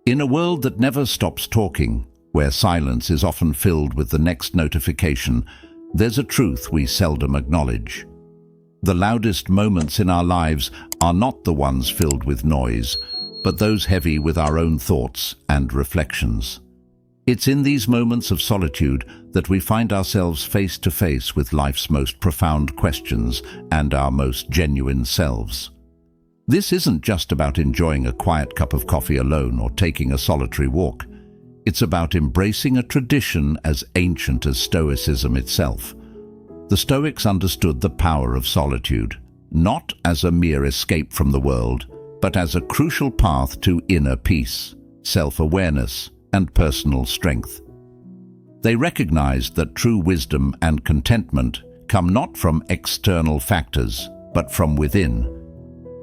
In a world that never stops talking, where silence is often filled with the next notification, there's a truth we seldom acknowledge. The loudest moments in our lives are not the ones filled with noise, but those heavy with our own thoughts and reflections. It's in these moments of solitude that we find ourselves face to face with life's most profound questions and our most genuine selves. This isn't just about enjoying a quiet cup of coffee alone or taking a solitary walk. It's about embracing a tradition as ancient as Stoicism itself. The Stoics understood the power of solitude, not as a mere escape from the world, but as a crucial path to inner peace, self-awareness, and personal strength. They recognized that true wisdom and contentment come not from external factors, but from within.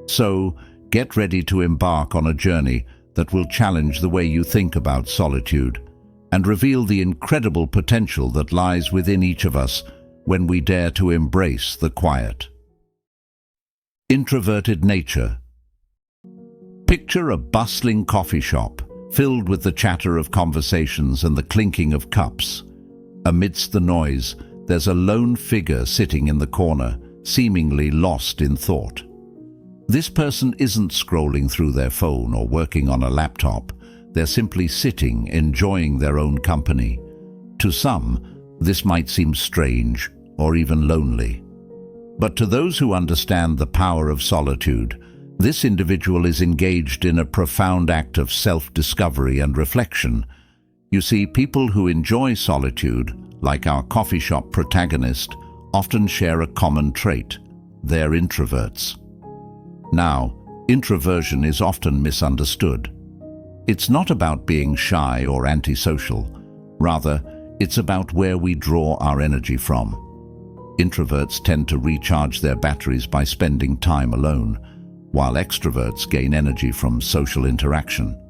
So, get ready to embark on a journey that will challenge the way you think about solitude and reveal the incredible potential that lies within each of us when we dare to embrace the quiet. Introverted nature. Picture a bustling coffee shop filled with the chatter of conversations and the clinking of cups. Amidst the noise, there's a lone figure sitting in the corner, seemingly lost in thought. This person isn't scrolling through their phone or working on a laptop. They're simply sitting, enjoying their own company. To some, this might seem strange or even lonely. But to those who understand the power of solitude, this individual is engaged in a profound act of self-discovery and reflection. You see, people who enjoy solitude, like our coffee shop protagonist, often share a common trait. They're introverts. Now, introversion is often misunderstood. It's not about being shy or antisocial. Rather, it's about where we draw our energy from. Introverts tend to recharge their batteries by spending time alone, while extroverts gain energy from social interaction.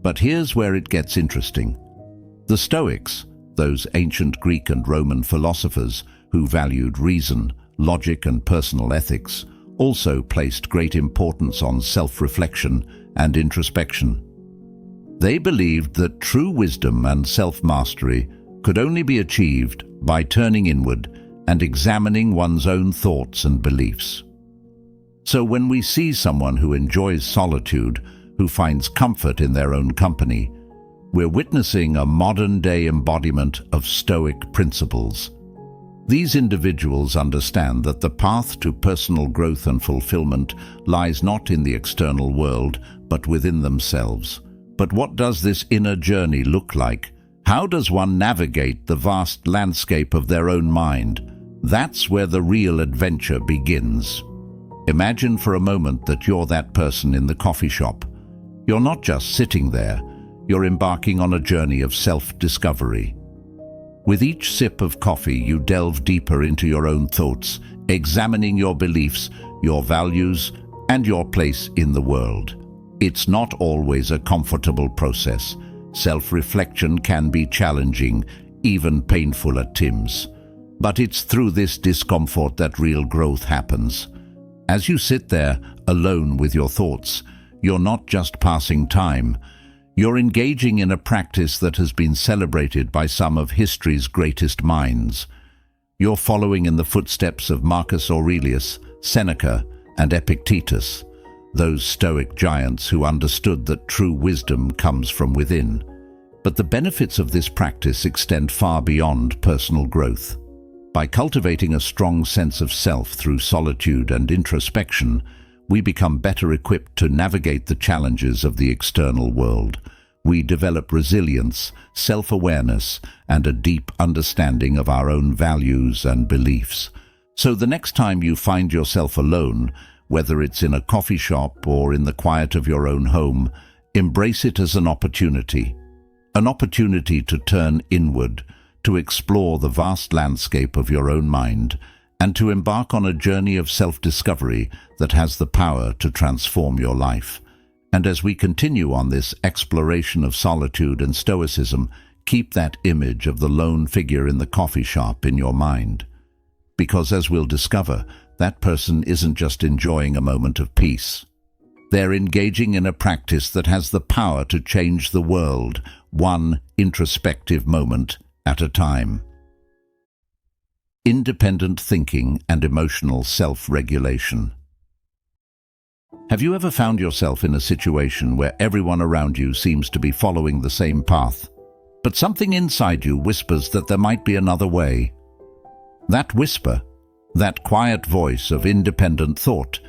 But here's where it gets interesting. The Stoics, those ancient Greek and Roman philosophers who valued reason, logic, and personal ethics, also placed great importance on self-reflection and introspection. They believed that true wisdom and self-mastery could only be achieved by turning inward and examining one's own thoughts and beliefs. So when we see someone who enjoys solitude, who finds comfort in their own company, we're witnessing a modern-day embodiment of Stoic principles. These individuals understand that the path to personal growth and fulfillment lies not in the external world, but within themselves. But what does this inner journey look like? How does one navigate the vast landscape of their own mind? That's where the real adventure begins. Imagine for a moment that you're that person in the coffee shop. You're not just sitting there, you're embarking on a journey of self-discovery. With each sip of coffee, you delve deeper into your own thoughts, examining your beliefs, your values, and your place in the world. It's not always a comfortable process. Self-reflection can be challenging, even painful at times. But it's through this discomfort that real growth happens. As you sit there, alone with your thoughts, you're not just passing time. You're engaging in a practice that has been celebrated by some of history's greatest minds. You're following in the footsteps of Marcus Aurelius, Seneca, and Epictetus, those Stoic giants who understood that true wisdom comes from within. But the benefits of this practice extend far beyond personal growth. By cultivating a strong sense of self through solitude and introspection, we become better equipped to navigate the challenges of the external world. We develop resilience, self-awareness, and a deep understanding of our own values and beliefs. So the next time you find yourself alone, whether it's in a coffee shop or in the quiet of your own home, embrace it as an opportunity to turn inward, to explore the vast landscape of your own mind, and to embark on a journey of self-discovery that has the power to transform your life. And as we continue on this exploration of solitude and Stoicism, keep that image of the lone figure in the coffee shop in your mind. Because as we'll discover, that person isn't just enjoying a moment of peace. They're engaging in a practice that has the power to change the world, one introspective moment at a time. Independent thinking and emotional self-regulation. Have you ever found yourself in a situation where everyone around you seems to be following the same path, but something inside you whispers that there might be another way? That whisper, that quiet voice of independent thought,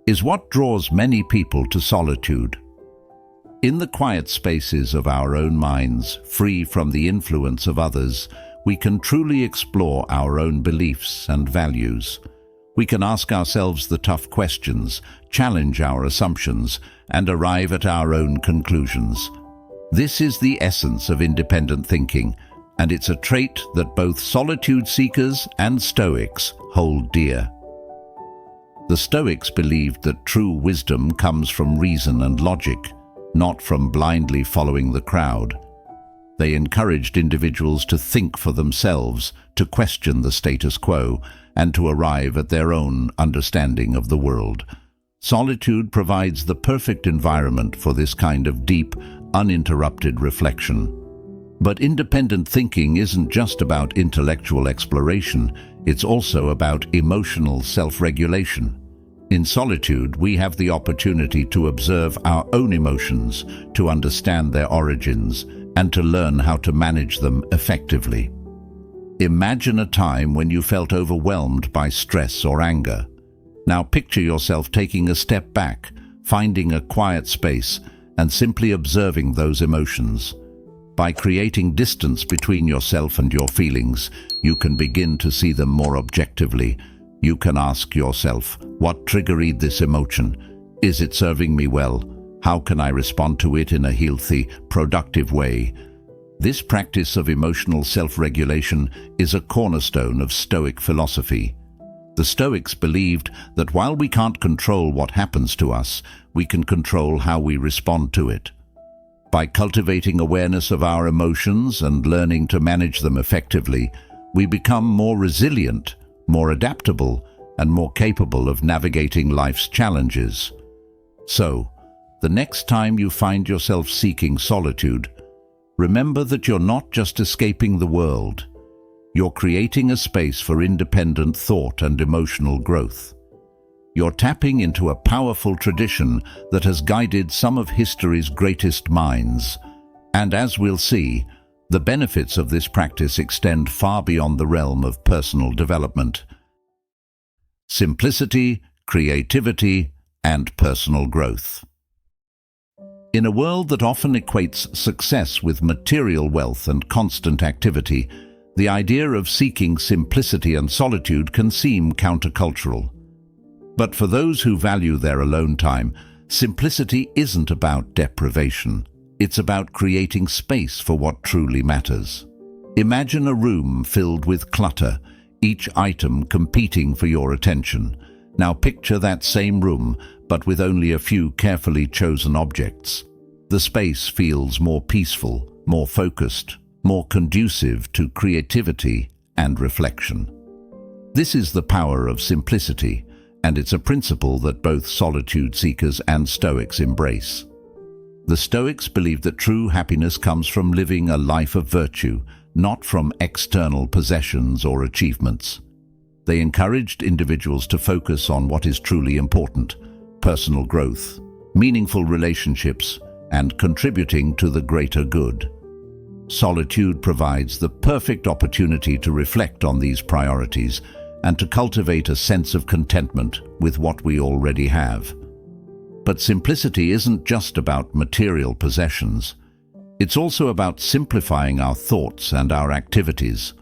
is what draws many people to solitude. In the quiet spaces of our own minds, free from the influence of others, we can truly explore our own beliefs and values. We can ask ourselves the tough questions, challenge our assumptions, and arrive at our own conclusions. This is the essence of independent thinking, and it's a trait that both solitude seekers and Stoics hold dear. The Stoics believed that true wisdom comes from reason and logic, not from blindly following the crowd. They encouraged individuals to think for themselves, to question the status quo, and to arrive at their own understanding of the world. Solitude provides the perfect environment for this kind of deep, uninterrupted reflection. But independent thinking isn't just about intellectual exploration, it's also about emotional self-regulation. In solitude, we have the opportunity to observe our own emotions, to understand their origins, and to learn how to manage them effectively. Imagine a time when you felt overwhelmed by stress or anger. Now picture yourself taking a step back, finding a quiet space, and simply observing those emotions. By creating distance between yourself and your feelings, you can begin to see them more objectively. You can ask yourself, what triggered this emotion? Is it serving me well? How can I respond to it in a healthy, productive way? This practice of emotional self-regulation is a cornerstone of Stoic philosophy. The Stoics believed that while we can't control what happens to us, we can control how we respond to it. By cultivating awareness of our emotions and learning to manage them effectively, we become more resilient, more adaptable, and more capable of navigating life's challenges. So, the next time you find yourself seeking solitude, remember that you're not just escaping the world. You're creating a space for independent thought and emotional growth. You're tapping into a powerful tradition that has guided some of history's greatest minds. And as we'll see, the benefits of this practice extend far beyond the realm of personal development. Simplicity, creativity, and personal growth. In a world that often equates success with material wealth and constant activity, the idea of seeking simplicity and solitude can seem countercultural. But for those who value their alone time, simplicity isn't about deprivation. It's about creating space for what truly matters. Imagine a room filled with clutter, each item competing for your attention. Now picture that same room, but with only a few carefully chosen objects. The space feels more peaceful, more focused, more conducive to creativity and reflection. This is the power of simplicity, and it's a principle that both solitude seekers and Stoics embrace. The Stoics believe that true happiness comes from living a life of virtue, not from external possessions or achievements. They encouraged individuals to focus on what is truly important: personal growth, meaningful relationships, and contributing to the greater good. Solitude provides the perfect opportunity to reflect on these priorities and to cultivate a sense of contentment with what we already have. But simplicity isn't just about material possessions. It's also about simplifying our thoughts and our activities.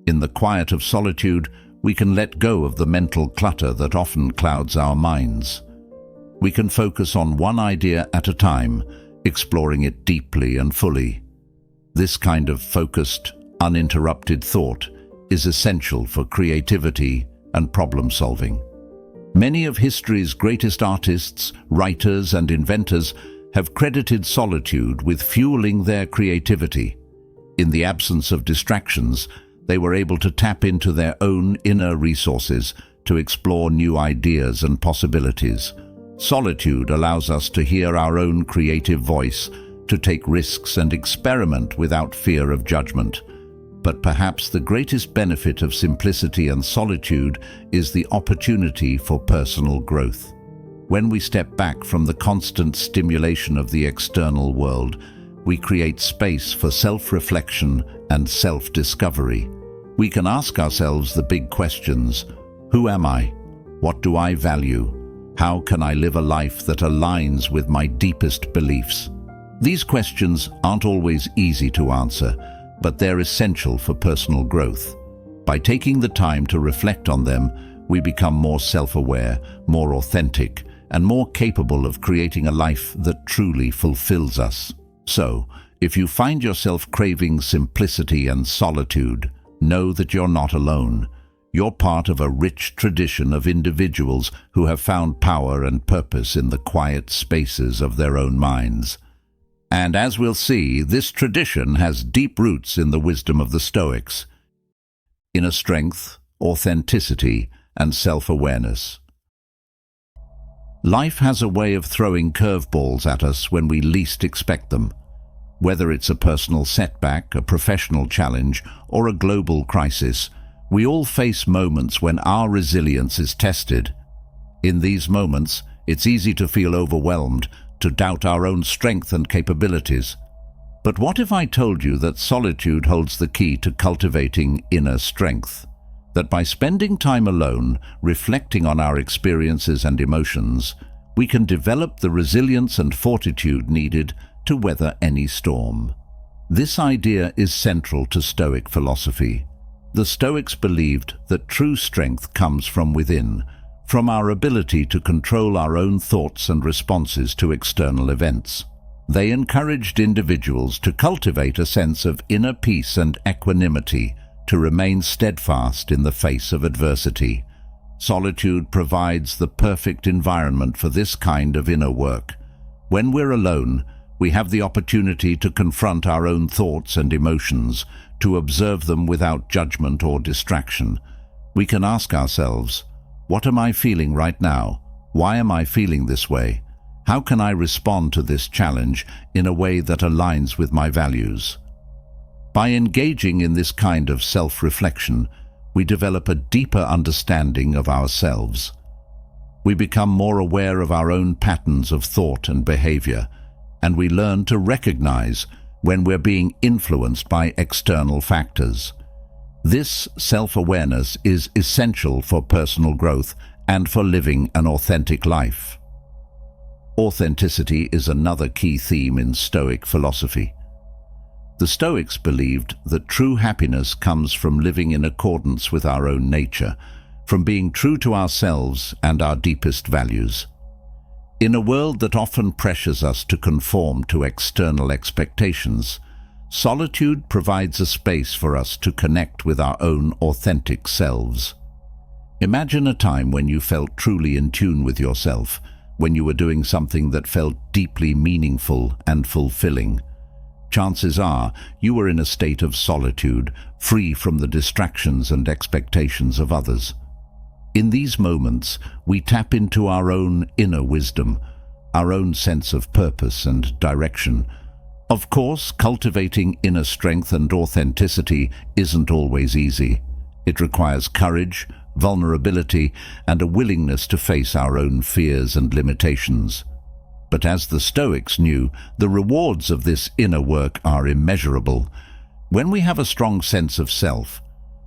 In the quiet of solitude, we can let go of the mental clutter that often clouds our minds. We can focus on one idea at a time, exploring it deeply and fully. This kind of focused, uninterrupted thought is essential for creativity and problem-solving. Many of history's greatest artists, writers, and inventors have credited solitude with fueling their creativity. In the absence of distractions, they were able to tap into their own inner resources to explore new ideas and possibilities. Solitude allows us to hear our own creative voice, to take risks and experiment without fear of judgment. But perhaps the greatest benefit of simplicity and solitude is the opportunity for personal growth. When we step back from the constant stimulation of the external world, we create space for self-reflection and self-discovery. We can ask ourselves the big questions: who am I? What do I value? How can I live a life that aligns with my deepest beliefs? These questions aren't always easy to answer, but they're essential for personal growth. By taking the time to reflect on them, we become more self-aware, more authentic, and more capable of creating a life that truly fulfills us. So, if you find yourself craving simplicity and solitude, know that you're not alone. You're part of a rich tradition of individuals who have found power and purpose in the quiet spaces of their own minds. And as we'll see, this tradition has deep roots in the wisdom of the Stoics, inner strength, authenticity, and self-awareness. Life has a way of throwing curveballs at us when we least expect them. Whether it's a personal setback, a professional challenge, or a global crisis, we all face moments when our resilience is tested. In these moments, it's easy to feel overwhelmed, to doubt our own strength and capabilities. But what if I told you that solitude holds the key to cultivating inner strength? That by spending time alone, reflecting on our experiences and emotions, we can develop the resilience and fortitude needed to weather any storm. This idea is central to Stoic philosophy. The Stoics believed that true strength comes from within, from our ability to control our own thoughts and responses to external events. They encouraged individuals to cultivate a sense of inner peace and equanimity, to remain steadfast in the face of adversity. Solitude provides the perfect environment for this kind of inner work. When we're alone, we have the opportunity to confront our own thoughts and emotions, to observe them without judgment or distraction. We can ask ourselves, what am I feeling right now? Why am I feeling this way? How can I respond to this challenge in a way that aligns with my values? By engaging in this kind of self-reflection, we develop a deeper understanding of ourselves. We become more aware of our own patterns of thought and behavior, and we learn to recognize when we're being influenced by external factors. This self-awareness is essential for personal growth and for living an authentic life. Authenticity is another key theme in Stoic philosophy. The Stoics believed that true happiness comes from living in accordance with our own nature, from being true to ourselves and our deepest values. In a world that often pressures us to conform to external expectations, solitude provides a space for us to connect with our own authentic selves. Imagine a time when you felt truly in tune with yourself, when you were doing something that felt deeply meaningful and fulfilling. Chances are you were in a state of solitude, free from the distractions and expectations of others. In these moments, we tap into our own inner wisdom, our own sense of purpose and direction. Of course, cultivating inner strength and authenticity isn't always easy. It requires courage, vulnerability, and a willingness to face our own fears and limitations. But as the Stoics knew, the rewards of this inner work are immeasurable. When we have a strong sense of self,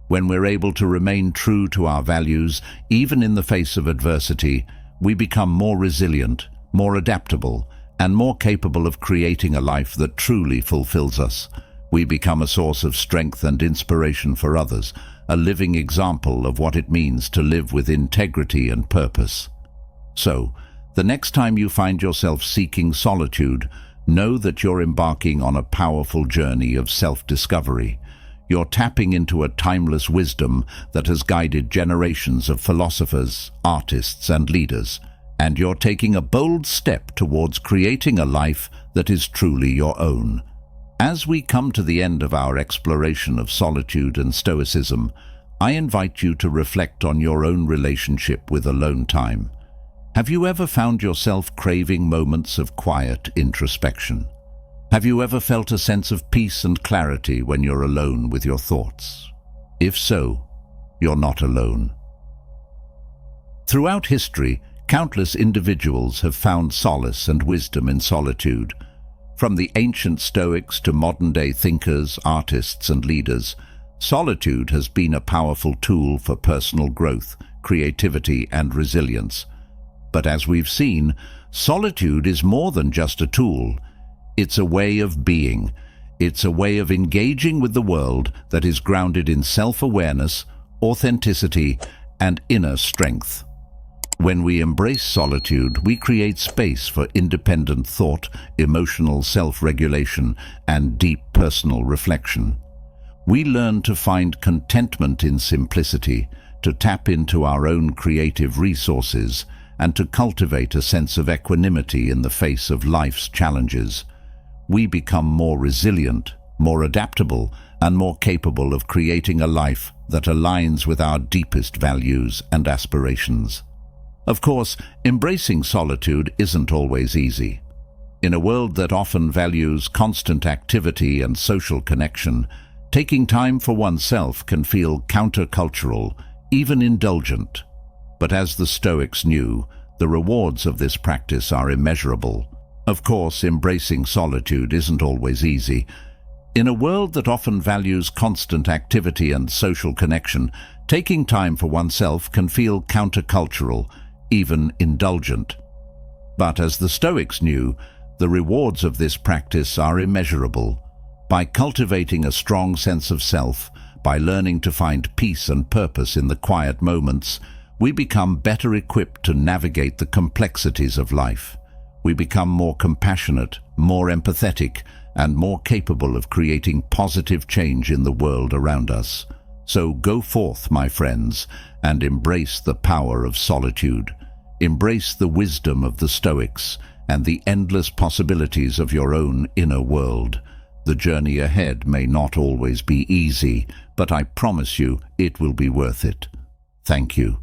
when we're able to remain true to our values, even in the face of adversity, we become more resilient, more adaptable, and more capable of creating a life that truly fulfills us. We become a source of strength and inspiration for others, a living example of what it means to live with integrity and purpose. So, the next time you find yourself seeking solitude, know that you're embarking on a powerful journey of self-discovery. You're tapping into a timeless wisdom that has guided generations of philosophers, artists, and leaders, and you're taking a bold step towards creating a life that is truly your own. As we come to the end of our exploration of solitude and Stoicism, I invite you to reflect on your own relationship with alone time. Have you ever found yourself craving moments of quiet introspection? Have you ever felt a sense of peace and clarity when you're alone with your thoughts? If so, you're not alone. Throughout history, countless individuals have found solace and wisdom in solitude. From the ancient Stoics to modern-day thinkers, artists, and leaders, solitude has been a powerful tool for personal growth, creativity, and resilience. But as we've seen, solitude is more than just a tool. It's a way of being. It's a way of engaging with the world that is grounded in self-awareness, authenticity, and inner strength. When we embrace solitude, we create space for independent thought, emotional self-regulation, and deep personal reflection. We learn to find contentment in simplicity, to tap into our own creative resources, and to cultivate a sense of equanimity in the face of life's challenges. We become more resilient, more adaptable, and more capable of creating a life that aligns with our deepest values and aspirations. Of course, embracing solitude isn't always easy. In a world that often values constant activity and social connection, taking time for oneself can feel countercultural, even indulgent. But as the Stoics knew, the rewards of this practice are immeasurable. Of course, embracing solitude isn't always easy. In a world that often values constant activity and social connection, taking time for oneself can feel countercultural, even indulgent. But as the Stoics knew, the rewards of this practice are immeasurable. By cultivating a strong sense of self, by learning to find peace and purpose in the quiet moments, we become better equipped to navigate the complexities of life. We become more compassionate, more empathetic, and more capable of creating positive change in the world around us. So go forth, my friends, and embrace the power of solitude. Embrace the wisdom of the Stoics and the endless possibilities of your own inner world. The journey ahead may not always be easy, but I promise you it will be worth it. Thank you.